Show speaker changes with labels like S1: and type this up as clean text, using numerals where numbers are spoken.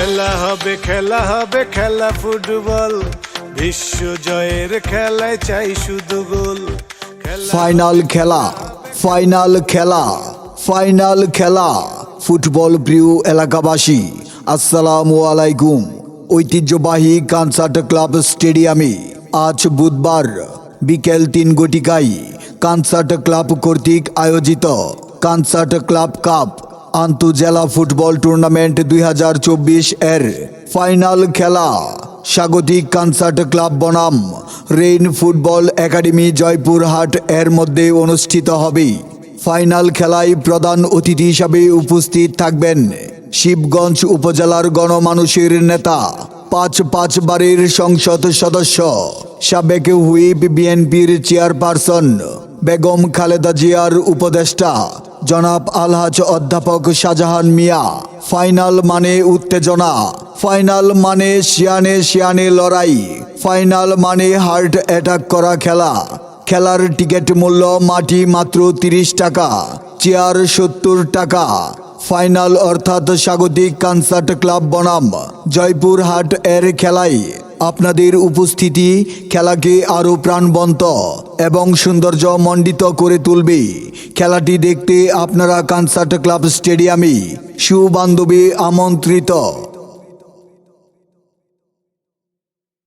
S1: খেলা হবে খেলা ফুটবল, বিশ্ব জয়ের খেলায় চাই শুধু গোল।
S2: ফাইনাল খেলা, ফাইনাল খেলা, ফাইনাল খেলা। ফুটবল প্রিয় এলাকাবাসী, আসসালামু আলাইকুম। ঐতিহ্যবাহী কানসার্ট ক্লাব স্টেডিয়ামে আজ বুধবার বিকেল 3 ঘটিকায় কানসার্ট ক্লাব কর্তৃক আয়োজিত কানসার্ট ক্লাব কাপ আন্তঃজেলা ফুটবল টুর্নামেন্ট 2024 এর ফাইনাল খেলা স্বাগতিক কানসার্ট ক্লাব বনাম রেইন ফুটবল একাডেমি জয়পুরহাট এর মধ্যে অনুষ্ঠিত হবে। ফাইনাল খেলায় প্রধান অতিথি হিসাবে উপস্থিত থাকবেন শিবগঞ্জ উপজেলার গণমানুষের নেতা, 5 বারের সংসদ সদস্য, সাবেক হুইপ বিএনপির চেয়ারপারসন বেগম খালেদা জিয়ার উপদেষ্টা জনাব আলহাজ অধ্যাপক শাহজাহান মিয়া। ফাইনাল মানে উত্তেজনা, ফাইনাল মানে শিয়ানে লড়াই, ফাইনাল মানে হার্ট অ্যাটাক করা খেলা। খেলার টিকিট মূল্য মাটি মাত্র 30 টাকা, চেয়ার 70 টাকা। ফাইনাল অর্থাৎ স্বাগতিক কানসার্ট ক্লাব বনাম জয়পুরহাট এর খেলায় আপনাদের উপস্থিতি খেলাকে আরও প্রাণবন্ত এবং সৌন্দর্যমণ্ডিত করে তুলবে। খেলাটি দেখতে আপনারা কানসার্ট ক্লাব স্টেডিয়ামে সুবান্ধবে আমন্ত্রিত।